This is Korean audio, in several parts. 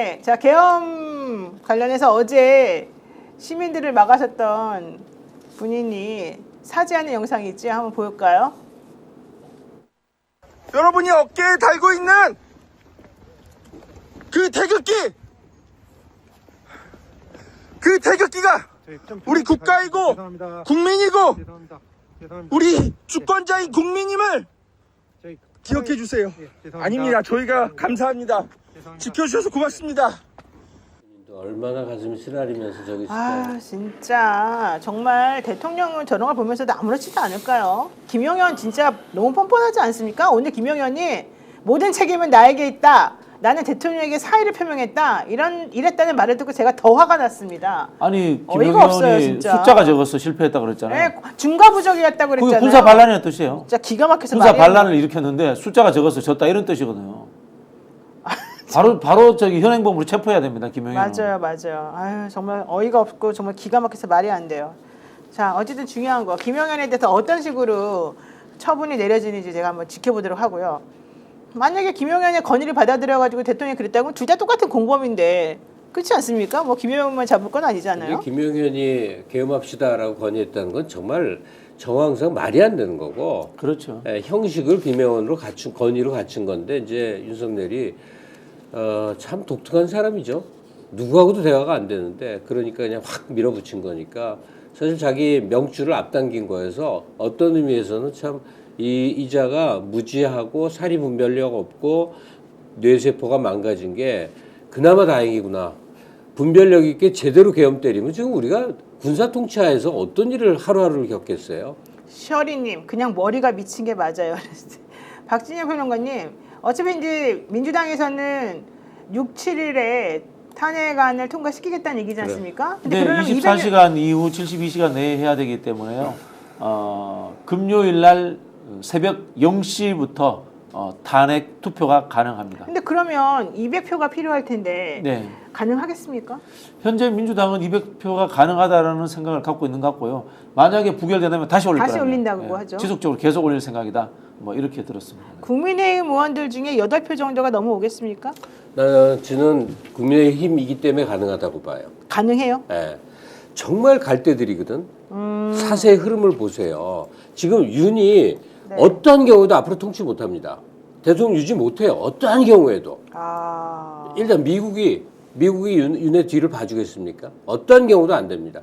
네, 자 계엄 관련해서 어제 시민들을 막아섰던 군인이 사죄하는 영상이 있지? 한번 볼까요? 여러분이 어깨에 달고 있는 그 태극기, 그 태극기가 우리 국가이고 국민이고 우리 주권자인 국민임을 기억해 주세요. 아닙니다. 저희가 감사합니다. 지켜주셔서 고맙습니다. 얼마나 가슴이 쓰라리면서 저기 아 진짜 정말 대통령은 저런 걸 보면서도 아무렇지도 않을까요? 김용현 진짜 너무 뻔뻔하지 않습니까? 오늘 김용현이 모든 책임은 나에게 있다. 나는 대통령에게 사의를 표명했다. 이랬다는 말을 듣고 제가 더 화가 났습니다. 아니 어이가 없어요, 김용현이 진짜. 숫자가 적어서 실패했다 그랬잖아요. 네, 중과부적이었다고 그게 그랬잖아요. 군사 반란의 뜻이에요. 진짜 기가 막혀서 군사 말이 반란을 일으켰는데 숫자가 적어서 졌다 이런 뜻이거든요. 바로 저기 현행범으로 체포해야 됩니다, 김용현. 맞아요. 아유 정말 어이가 없고 정말 기가 막혀서 말이 안 돼요. 자 어쨌든 중요한 거 김용현에 대해서 어떤 식으로 처분이 내려지는지 제가 한번 지켜보도록 하고요. 만약에 김용현의 건의를 받아들여가지고 대통령이 그랬다면 둘 다 똑같은 공범인데 그렇지 않습니까? 뭐 김용현만 잡을 건 아니잖아요. 김용현이 계엄합시다라고 건의했다는 건 정말 정황상 말이 안 되는 거고, 그렇죠. 형식을 김용현으로 갖춘 건의로 갖춘 건데 이제 윤석열이 참 독특한 사람이죠. 누구하고도 대화가 안 되는데 그러니까 그냥 확 밀어붙인 거니까 사실 자기 명줄을 앞당긴 거여서 어떤 의미에서는 참 이 이자가 무지하고 사리 분별력 없고 뇌세포가 망가진 게 그나마 다행이구나. 분별력 있게 제대로 계엄 때리면 지금 우리가 군사 통치하에서 어떤 일을 하루하루를 겪겠어요? 셔리님 그냥 머리가 미친 게 맞아요. 박진영 평론가님 어차피 이제 민주당에서는 6, 7일에 탄핵안을 통과시키겠다는 얘기지 않습니까? 근데 그러면 24시간 이후 72시간 내에 해야 되기 때문에요. 금요일 날 새벽 0시부터 탄핵 투표가 가능합니다. 근데 그러면 200표가 필요할 텐데 네. 가능하겠습니까? 현재 민주당은 200표가 가능하다라는 생각을 갖고 있는 것 같고요. 만약에 부결되면 다시 올릴 다시 거랍니다. 올린다고 하죠. 지속적으로 계속 올릴 생각이다. 뭐 이렇게 들었습니다. 국민의힘 의원들 중에 8표 정도가 넘어오겠습니까? 저는 국민의힘이기 때문에 가능하다고 봐요. 가능해요? 예. 정말 갈대들이거든. 사세의 흐름을 보세요. 지금 윤이 네. 어떠한 경우에도 앞으로 통치 못합니다. 대통령 유지 못해요. 어떠한 경우에도. 일단 미국이 윤의 뒤를 봐주겠습니까? 어떠한 경우도 안 됩니다.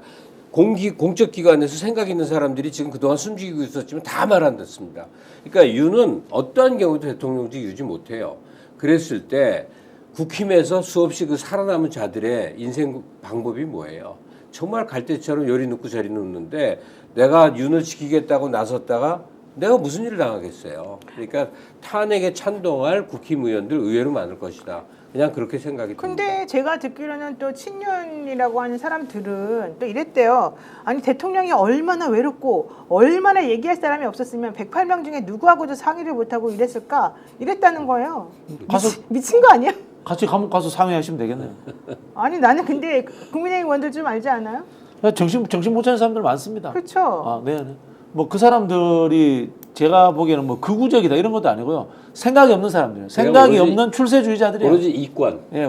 공적 기관에서 생각 있는 사람들이 지금 그동안 숨기고 있었지만 다 말 안 듣습니다. 그러니까 윤은 어떠한 경우도 대통령직 유지 못해요. 그랬을 때 국힘에서 수없이 그 살아남은 자들의 인생 방법이 뭐예요? 정말 갈대처럼 요리 눕고 저리 눕는데 내가 윤을 지키겠다고 나섰다가 내가 무슨 일을 당하겠어요. 그러니까 탄핵에 찬동할 국힘 의원들 의외로 많을 것이다. 그냥 그렇게 생각이 듭니다. 근데 제가 듣기로는 또 친윤이라고 하는 사람들은 또 이랬대요. 아니 대통령이 얼마나 외롭고 얼마나 얘기할 사람이 없었으면 108명 중에 누구하고도 상의를 못하고 이랬을까? 이랬다는 거예요. 미친 거 아니야? 같이 감옥 가서 상의하시면 되겠네요. 아니 나는 근데 국민의힘 의원들 좀 알지 않아요? 정신 못 차리는 사람들 많습니다. 그렇죠. 아, 네. 뭐 그 사람들이 제가 보기에는 뭐 극우적이다 이런 것도 아니고요. 생각이 없는 사람들이에요. 생각이 없는 출세주의자들이에요. 오로지 이권. 예,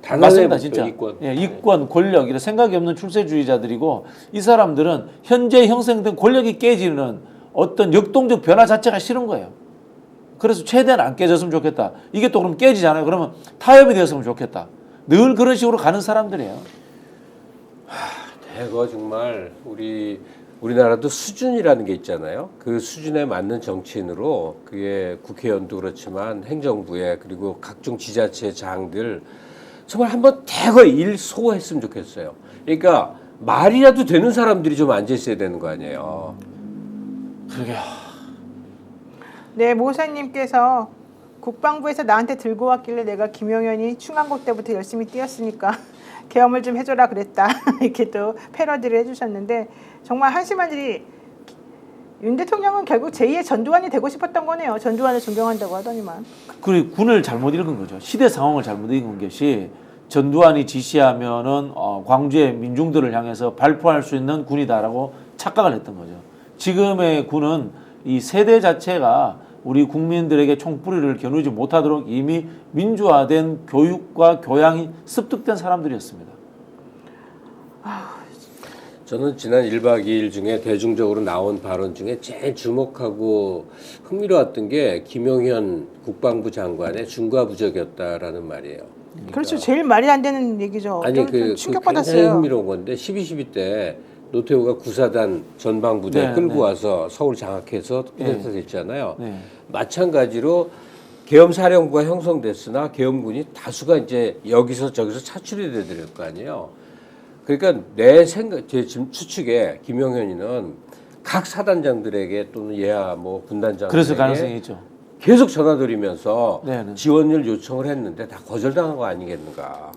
단안의 맞습니다, 진짜. 이권. 예, 이권, 권력 이런 생각이 없는 출세주의자들이고 이 사람들은 현재 형성된 권력이 깨지는 어떤 역동적 변화 자체가 싫은 거예요. 그래서 최대한 안 깨졌으면 좋겠다. 이게 또 그럼 깨지잖아요. 그러면 타협이 되었으면 좋겠다. 늘 그런 식으로 가는 사람들이에요. 대거 정말 우리나라도 수준이라는 게 있잖아요. 그 수준에 맞는 정치인으로 그게 국회의원도 그렇지만 행정부에 그리고 각종 지자체 장들 정말 한번 대거 일 소화했으면 좋겠어요. 그러니까 말이라도 되는 사람들이 좀 앉아 있어야 되는 거 아니에요. 그러게요. 네, 모사님께서 국방부에서 나한테 들고 왔길래 내가 김용현이 충암고 때부터 열심히 뛰었으니까 계엄을 좀 해줘라 그랬다. 이렇게 또 패러디를 해주셨는데 정말 한심한 일이 윤 대통령은 결국 제2의 전두환이 되고 싶었던 거네요. 전두환을 존경한다고 하더니만. 그리고 군을 잘못 읽은 거죠. 시대 상황을 잘못 읽은 것이 전두환이 지시하면은 광주의 민중들을 향해서 발포할 수 있는 군이다라고 착각을 했던 거죠. 지금의 군은 이 세대 자체가 우리 국민들에게 총뿌리를 겨누지 못하도록 이미 민주화된 교육과 교양이 습득된 사람들이었습니다. 저는 지난 1박 2일 중에 대중적으로 나온 발언 중에 제일 주목하고 흥미로웠던 게 김용현 국방부 장관의 중과부적이었다라는 말이에요. 그렇죠. 제일 말이 안 되는 얘기죠. 아니 좀 굉장히 충격받았어요. 흥미로운 건데 12.12 때 노태우가 구사단 전방부대 네, 끌고 네. 와서 서울 장악해서 쿠데타 됐잖아요. 네. 마찬가지로 계엄사령부가 형성됐으나 계엄군이 다수가 이제 여기서 저기서 차출이 되더럴 거 아니에요. 그러니까 내 생각, 제 지금 추측에 김용현이는 각 사단장들에게 또는 예하 뭐 분단장들에게 그래서 가능성이 있죠. 계속 전화 돌리면서 네네. 지원을 요청을 했는데 다 거절당한 거 아니겠는가.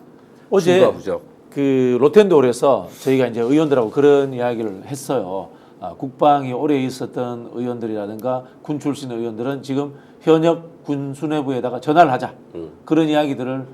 어제 중과부적. 그 로텐도홀에서 저희가 이제 의원들하고 그런 이야기를 했어요. 국방이 오래 있었던 의원들이라든가 군 출신 의원들은 지금 현역 군 수뇌부에다가 전화를 하자. 그런 이야기들을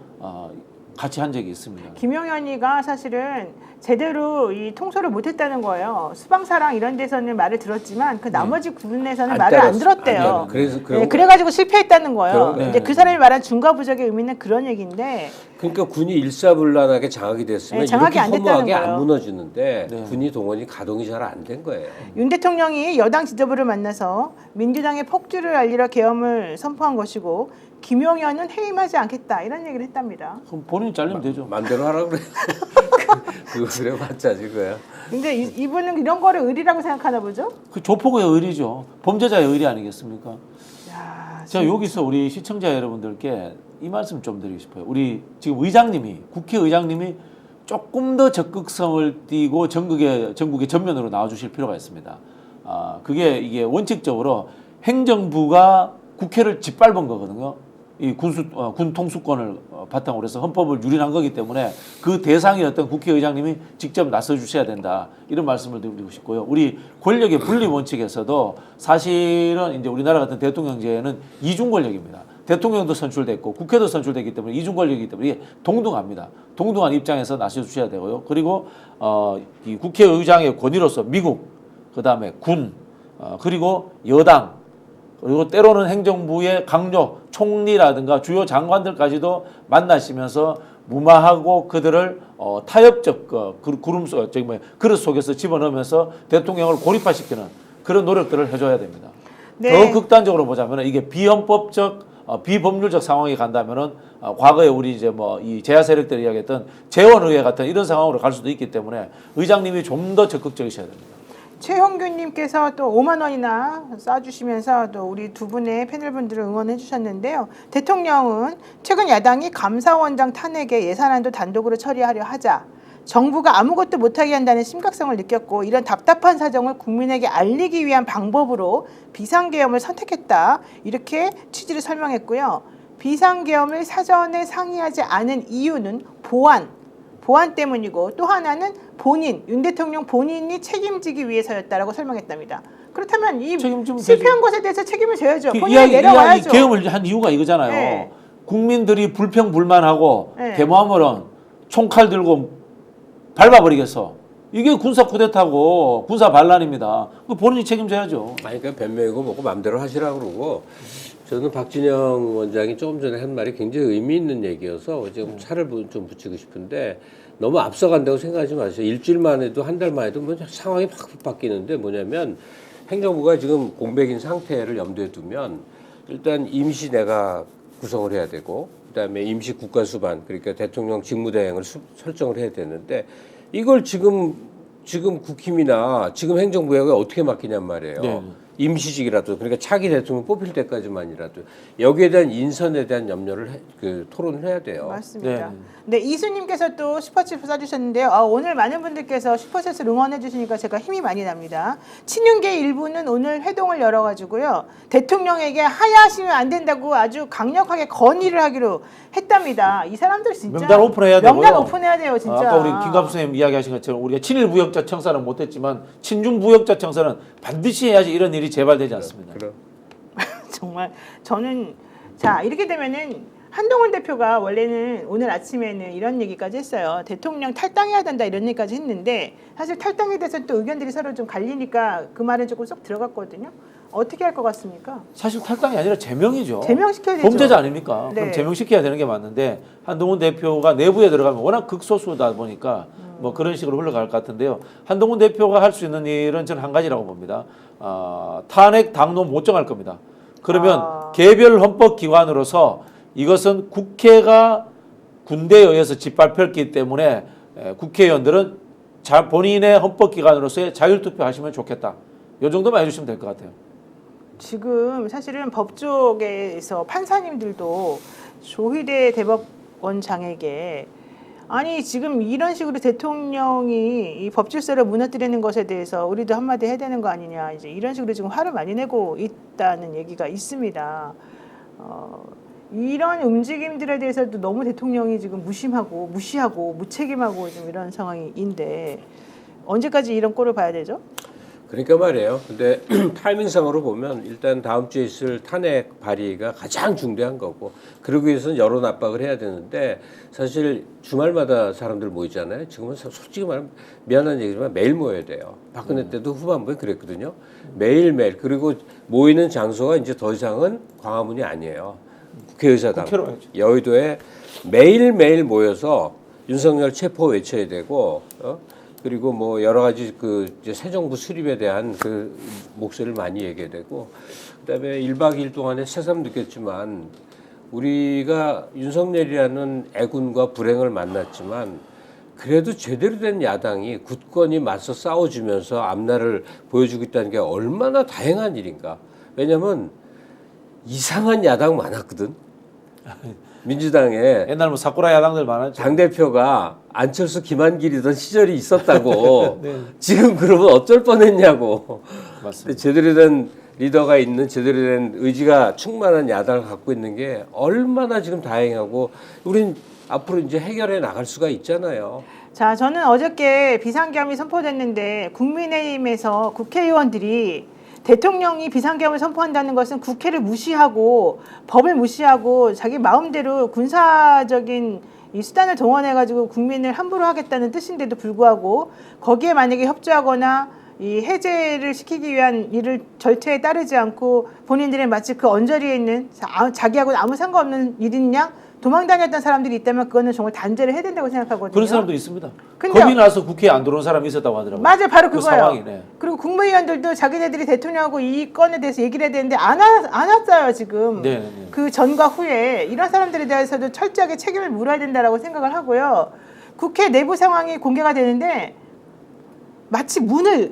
같이 한 적이 있습니다. 김용현이가 사실은 제대로 이 통솔을 못했다는 거예요. 수방사랑 이런 데서는 말을 들었지만 그 나머지 군에서는 안 말을 안 따랐어. 들었대요. 아니요. 그래서 그런 그래가지고 실패했다는 거예요. 그런- 이제 그 사람이 말한 중과부적의 의미는 그런 얘기인데 그러니까 군이 일사불란하게 장악이 됐으면 네, 장악이 이렇게 안 됐다는 허무하게 안 거예요. 무너지는데 네. 군이 동원이 가동이 잘 안 된 거예요. 윤 대통령이 여당 지도부를 만나서 민주당의 폭주를 알리려 계엄을 선포한 것이고 김용현은 해임하지 않겠다 이런 얘기를 했답니다. 그럼 본인이 잘리면 되죠. 마음대로 하라 그래. 그거 그래봤자 지금. 근데 이분은 이런 거를 의리라고 생각하나 보죠? 그 조폭의 의리죠. 범죄자의 의리 아니겠습니까? 야, 제가 여기서 우리 시청자 여러분들께 이 말씀 좀 드리고 싶어요. 우리 지금 의장님이 국회의장님이 조금 더 적극성을 띠고 전국의 전면으로 나와주실 필요가 있습니다. 그게 이게 원칙적으로 행정부가 국회를 짓밟은 거거든요. 이 군 통수권을 바탕으로 해서 헌법을 유린한 거기 때문에 그 대상이었던 국회의장님이 직접 나서 주셔야 된다. 이런 말씀을 드리고 싶고요. 우리 권력의 분리 원칙에서도 사실은 이제 우리나라 같은 대통령제는 이중 권력입니다. 대통령도 선출됐고 국회도 선출됐기 때문에 이중 권력이기 때문에 이게 동등합니다. 동등한 입장에서 나서 주셔야 되고요. 그리고 이 국회의장의 권위로서 미국, 그다음에 군, 그리고 여당, 그리고 때로는 행정부의 강요, 총리라든가 주요 장관들까지도 만나시면서 무마하고 그들을 타협적 그릇 속에서 집어넣으면서 대통령을 고립화시키는 그런 노력들을 해줘야 됩니다. 네. 더 극단적으로 보자면 이게 비헌법적, 비법률적 상황이 간다면은 과거에 우리 이제 뭐 이 제야 세력들이 이야기했던 재원의회 같은 이런 상황으로 갈 수도 있기 때문에 의장님이 좀 더 적극적이셔야 됩니다. 최홍규님께서 또 5만 원이나 쏴주시면서 또 우리 두 분의 패널분들을 응원해 주셨는데요. 대통령은 최근 야당이 감사원장 탄핵에 예산안도 단독으로 처리하려 하자 정부가 아무것도 못하게 한다는 심각성을 느꼈고 이런 답답한 사정을 국민에게 알리기 위한 방법으로 비상계엄을 선택했다. 이렇게 취지를 설명했고요. 비상계엄을 사전에 상의하지 않은 이유는 보안 때문이고 또 하나는 윤 대통령 본인이 책임지기 위해서였다라고 설명했답니다. 그렇다면 이 책임지면 실패한 되죠. 것에 대해서 책임을 져야죠. 그 본인이 내려와야죠. 계엄을 한 이유가 이거잖아요. 네. 국민들이 불평불만하고 네. 데모하면은 총칼 들고 밟아버리겠어. 이게 군사 쿠데타고 군사 반란입니다. 그 본인이 책임져야죠. 아니 그러니까 변명이고 뭐고 마음대로 하시라고 그러고 저는 박진영 원장이 조금 전에 한 말이 굉장히 의미 있는 얘기여서 지금 차를 좀 붙이고 싶은데 너무 앞서간다고 생각하지 마세요. 일주일 만에도 한 달 만에도 뭐 상황이 확 바뀌는데 뭐냐면 행정부가 지금 공백인 상태를 염두에 두면 일단 임시 내각 구성을 해야 되고 그다음에 임시 국가수반 그러니까 대통령 직무대행을 설정을 해야 되는데 이걸 지금 국힘이나 지금 행정부에 어떻게 맡기냔 말이에요. 네. 임시직이라도 그러니까 차기 대통령 뽑힐 때까지만이라도 여기에 대한 인선에 대한 염려를 토론을 해야 돼요. 맞습니다. 네, 이수님께서 또 슈퍼챗 쏴주셨는데요. 오늘 많은 분들께서 슈퍼챗을 응원해 주시니까 제가 힘이 많이 납니다. 친윤계 일부는 오늘 회동을 열어가지고요. 대통령에게 하야하시면 안 된다고 아주 강력하게 건의를 하기로 했답니다. 이 사람들 진짜 명단 오픈해야 되고요. 명단 오픈해야 돼요, 진짜. 아까 우리 김갑수 선생님 이야기하신 것처럼 우리가 친일 부역자 청사는 못했지만 친중 부역자 청사는 반드시 해야지 이런 일이 재발되지 않습니다. 그럼. 정말 저는 자 이렇게 되면은 한동훈 대표가 원래는 오늘 아침에는 이런 얘기까지 했어요. 대통령 탈당해야 된다 이런 얘기까지 했는데 사실 탈당에 대해서 또 의견들이 서로 좀 갈리니까 그 말은 조금 쏙 들어갔거든요. 어떻게 할 것 같습니까? 사실 탈당이 아니라 제명이죠. 제명시켜야 되죠. 범죄자 아닙니까? 네. 그럼 제명시켜야 되는 게 맞는데 한동훈 대표가 내부에 들어가면 워낙 극소수다 보니까 뭐 그런 식으로 흘러갈 것 같은데요. 한동훈 대표가 할 수 있는 일은 저는 한 가지라고 봅니다. 탄핵 당론 못 정할 겁니다. 그러면 개별 헌법기관으로서 이것은 국회가 군대에 의해서 짓밟혔기 때문에 국회의원들은 본인의 헌법기관으로서의 자율투표 하시면 좋겠다. 이 정도만 해주시면 될 것 같아요. 지금 사실은 법조계에서 판사님들도 조희대 대법원장에게 아니 지금 이런 식으로 대통령이 이 법질서를 무너뜨리는 것에 대해서 우리도 한마디 해야 되는 거 아니냐 이제 이런 식으로 지금 화를 많이 내고 있다는 얘기가 있습니다. 이런 움직임들에 대해서도 너무 대통령이 지금 무시하고 무책임하고 좀 이런 상황인데 언제까지 이런 꼴을 봐야 되죠? 그러니까 말이에요. 근데 타이밍상으로 보면 일단 다음 주에 있을 탄핵 발의가 가장 중대한 거고 그러기 위해서는 여론 압박을 해야 되는데 사실 주말마다 사람들 모이잖아요. 지금은 솔직히 말하면 미안한 얘기지만 매일 모여야 돼요. 박근혜 때도 후반부에 그랬거든요. 매일매일. 그리고 모이는 장소가 이제 더 이상은 광화문이 아니에요. 국회의사당, 여의도에 매일매일 모여서 윤석열 체포 외쳐야 되고 그리고 뭐 여러 가지 그 이제 새 정부 수립에 대한 그 목소리를 많이 얘기해야 되고 그다음에 1박 2일 동안에 새삼 느꼈지만 우리가 윤석열이라는 애군과 불행을 만났지만 그래도 제대로 된 야당이 굳건히 맞서 싸워주면서 앞날을 보여주고 있다는 게 얼마나 다행한 일인가. 왜냐면 이상한 야당 많았거든. 민주당에 옛날 뭐 사쿠라 야당들 많았죠. 당대표가 안철수 김한길이던 시절이 있었다고. 네. 지금 그러면 어쩔 뻔했냐고. 맞습니다. 제대로 된 리더가 있는 제대로 된 의지가 충만한 야당을 갖고 있는 게 얼마나 지금 다행하고 우린 앞으로 이제 해결해 나갈 수가 있잖아요. 자, 저는 어저께 비상계엄이 선포됐는데 국민의힘에서 국회의원들이 대통령이 비상계엄을 선포한다는 것은 국회를 무시하고 법을 무시하고 자기 마음대로 군사적인 이 수단을 동원해가지고 국민을 함부로 하겠다는 뜻인데도 불구하고 거기에 만약에 협조하거나 이 해제를 시키기 위한 일을 절차에 따르지 않고 본인들의 마치 그 언저리에 있는 자기하고는 아무 상관없는 일인 양 도망다녔던 사람들이 있다면 그거는 정말 단죄를 해야 된다고 생각하거든요. 그런 사람도 있습니다. 근데요. 겁이 나서 국회에 안 들어온 사람이 있었다고 하더라고요. 맞아요. 바로 그 그거예요. 상황이네. 그리고 국무위원들도 자기네들이 대통령하고 이 건에 대해서 얘기를 해야 되는데 안 왔어요 지금. 네. 그 전과 후에 이런 사람들에 대해서도 철저하게 책임을 물어야 된다라고 생각을 하고요. 국회 내부 상황이 공개가 되는데 마치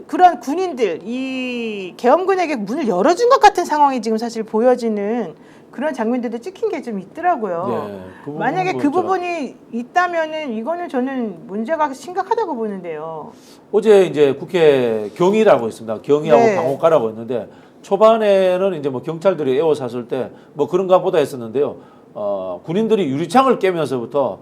그런 군인들 이 계엄군에게 문을 열어준 것 같은 상황이 지금 사실 보여지는 그런 장면들도 찍힌 게 좀 있더라고요. 네, 만약에 그 부분이 있다면은 이거는 저는 문제가 심각하다고 보는데요. 어제 이제 국회 경위라고 있습니다. 경위하고 네. 방호가라고 있는데 초반에는 이제 뭐 경찰들이 에워쌌을 때 뭐 그런가 보다 했었는데요. 군인들이 유리창을 깨면서부터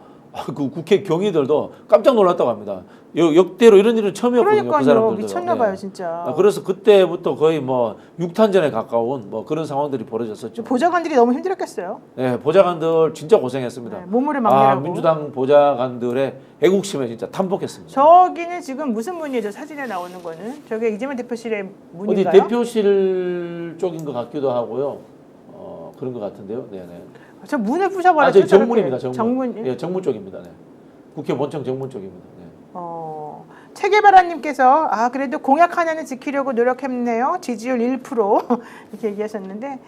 그 국회 경위들도 깜짝 놀랐다고 합니다. 역대로 이런 일은 처음이었거든요. 그러니까요. 그 사람들도. 미쳤나봐요, 네. 진짜. 그래서 그때부터 거의 뭐 6탄전에 가까운 뭐 그런 상황들이 벌어졌었죠. 보좌관들이 너무 힘들었겠어요. 네, 보좌관들 진짜 고생했습니다. 네, 몸으를 막느라고. 민주당 보좌관들의 애국심에 진짜 탐복했습니다. 저기는 지금 무슨 문이죠? 사진에 나오는 거는 저게 이재명 대표실의 문인가요? 어디 대표실 쪽인 것 같기도 하고요. 그런 것 같은데요. 네네. 저 문을 부셔버렸죠. 저 정문입니다. 저렇게. 정문. 예, 정문 쪽입니다. 네. 국회 본청 정문 쪽입니다. 네. 체계바라님께서 그래도 공약 하나는 지키려고 노력했네요. 지지율 1% 이렇게 얘기하셨는데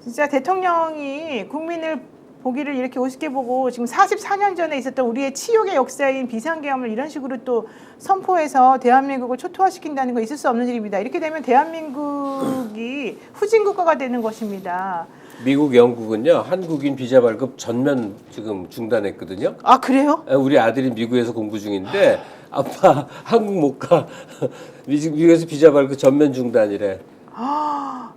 진짜 대통령이 국민을 보기를 이렇게 우습게 보고 지금 44년 전에 있었던 우리의 치욕의 역사인 비상계엄을 이런 식으로 또 선포해서 대한민국을 초토화시킨다는 거 있을 수 없는 일입니다. 이렇게 되면 대한민국이 후진국가가 되는 것입니다. 미국, 영국은요 한국인 비자 발급 전면 지금 중단했거든요. 아 그래요? 우리 아들이 미국에서 공부 중인데 아빠 한국 못 가. 미국에서 비자 발급 전면 중단이래.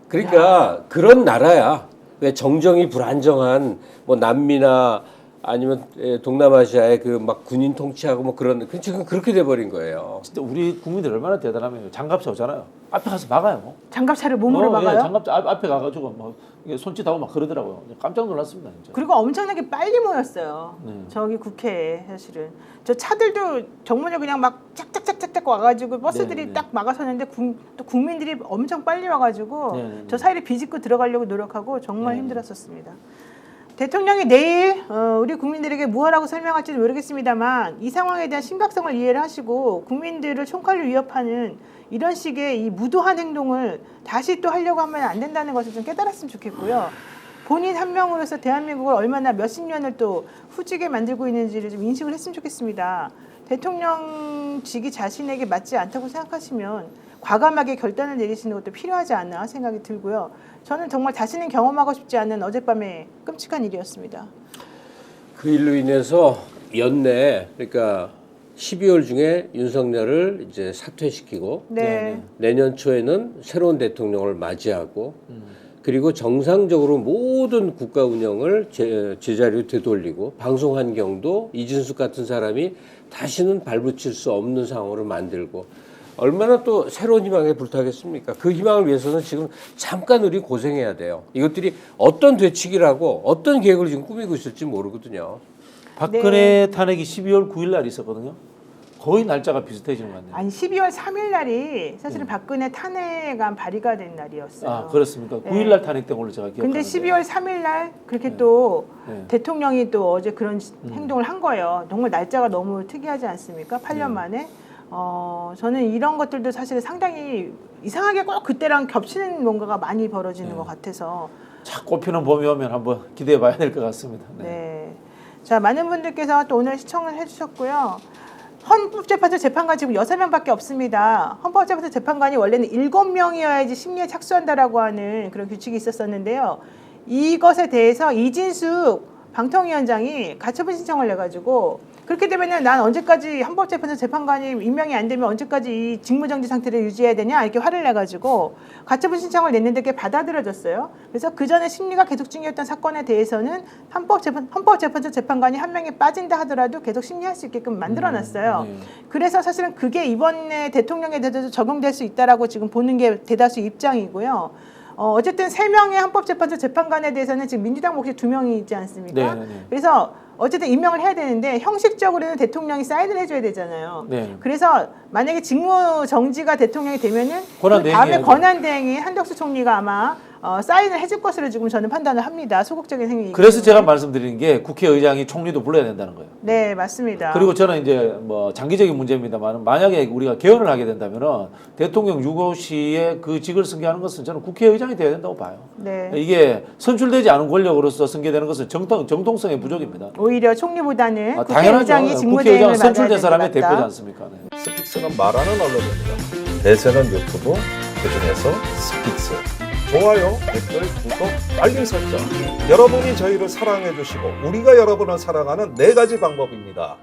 그러니까 그런 나라야. 왜 정정이 불안정한 뭐 남미나 아니면 동남아시아의 그 막 군인 통치하고 뭐 그런 지금 그렇게 돼버린 거예요. 진짜 우리 국민들 얼마나 대단하면 장갑차 오잖아요. 앞에 가서 막아요. 장갑차를 몸으로 막아요? 예, 장갑차 앞에 가가지고 막 이게 손짓하고 막 그러더라고요. 깜짝 놀랐습니다. 진짜. 그리고 엄청나게 빨리 모였어요. 네. 저기 국회에 사실은 저 차들도 정문을 그냥 막 짝짝짝짝짝 꽉차차차 와가지고 버스들이 네네네. 딱 막아서는데 또 국민들이 엄청 빨리 와가지고 네네네. 저 사이를 비집고 들어가려고 노력하고 정말 네네. 힘들었었습니다. 대통령이 내일 우리 국민들에게 무엇라고 설명할지는 모르겠습니다만 이 상황에 대한 심각성을 이해를 하시고 국민들을 총칼로 위협하는 이런 식의 이 무도한 행동을 다시 또 하려고 하면 안 된다는 것을 좀 깨달았으면 좋겠고요. 본인 한 명으로서 대한민국을 얼마나 몇십 년을 또 후지게 만들고 있는지를 좀 인식을 했으면 좋겠습니다. 대통령직이 자신에게 맞지 않다고 생각하시면 과감하게 결단을 내리시는 것도 필요하지 않나 생각이 들고요. 저는 정말 다시는 경험하고 싶지 않은 어젯밤의 끔찍한 일이었습니다. 그 일로 인해서 연내 그러니까 12월 중에 윤석열을 이제 사퇴시키고 네. 내년 초에는 새로운 대통령을 맞이하고 그리고 정상적으로 모든 국가 운영을 제자리로 되돌리고 방송 환경도 이준석 같은 사람이 다시는 발붙일 수 없는 상황으로 만들고 얼마나 또 새로운 희망에 불타겠습니까? 그 희망을 위해서는 지금 잠깐 우리 고생해야 돼요. 이것들이 어떤 되치기라고 어떤 계획을 지금 꾸미고 있을지 모르거든요. 박근혜 탄핵이 12월 9일 날 있었거든요. 거의 날짜가 비슷해지는 것 같네요. 아니 12월 3일 날이 사실은 박근혜 탄핵안 발의가 된 날이었어요. 아 그렇습니까? 네. 9일 날 탄핵된 걸로 제가 기억하는데. 근데 12월 3일 날 그렇게 또 네. 대통령이 또 어제 그런 행동을 한 거예요. 정말 날짜가 너무 특이하지 않습니까? 8년 만에. 저는 이런 것들도 사실 상당히 이상하게 꼭 그때랑 겹치는 뭔가가 많이 벌어지는 것 같아서. 자, 꽃피는 봄이 오면 한번 기대해 봐야 될 것 같습니다. 네. 네. 자, 많은 분들께서 또 오늘 시청을 해주셨고요. 헌법재판소 재판관 지금 6명밖에 없습니다. 헌법재판소 재판관이 원래는 7명이어야지 심리에 착수한다라고 하는 그런 규칙이 있었었는데요. 이것에 대해서 이진숙 방통위원장이 가처분 신청을 내가지고 그렇게 되면은 난 언제까지 헌법재판소 재판관이 임명이 안 되면 언제까지 이 직무정지 상태를 유지해야 되냐 이렇게 화를 내가지고 가처분 신청을 냈는데 그게 받아들여졌어요. 그래서 그 전에 심리가 계속 중이었던 사건에 대해서는 헌법재판소 재판관이 한 명이 빠진다 하더라도 계속 심리할 수 있게끔 만들어놨어요. 그래서 사실은 그게 이번에 대통령에 대해서 적용될 수 있다라고 지금 보는 게 대다수 입장이고요. 어쨌든 3명의 헌법재판소 재판관에 대해서는 지금 민주당 몫이 2명이 있지 않습니까? 네네네. 그래서 어쨌든 임명을 해야 되는데 형식적으로는 대통령이 사인을 해줘야 되잖아요. 네. 그래서 만약에 직무 정지가 대통령이 되면은 권한 그 다음에 대행해야죠. 권한 대행이 한덕수 총리가 아마 사인을 해줄 것으로 지금 저는 판단을 합니다. 소극적인 행위. 그래서 제가 말씀드리는 게 국회의장이 총리도 불러야 된다는 거예요. 네, 맞습니다. 그리고 저는 이제 뭐 장기적인 문제입니다만 만약에 우리가 개헌을 하게 된다면은 대통령 유고시에 그 직을 승계하는 것은 저는 국회의장이 돼야 된다고 봐요. 네. 이게 선출되지 않은 권력으로서 승계되는 것은 정통성의 부족입니다. 오히려 총리보다는 당연하죠. 국회의장이 직무대행을 국회의장은 맡아야 선출된 될것 사람의 같다. 대표지 않습니까? 네. 스픽스는 말하는 언론입니다. 대세는 유튜브, 그중에서 스픽스. 좋아요, 댓글, 구독, 알림 설정. 여러분이 저희를 사랑해 주시고 우리가 여러분을 사랑하는 4가지 방법입니다.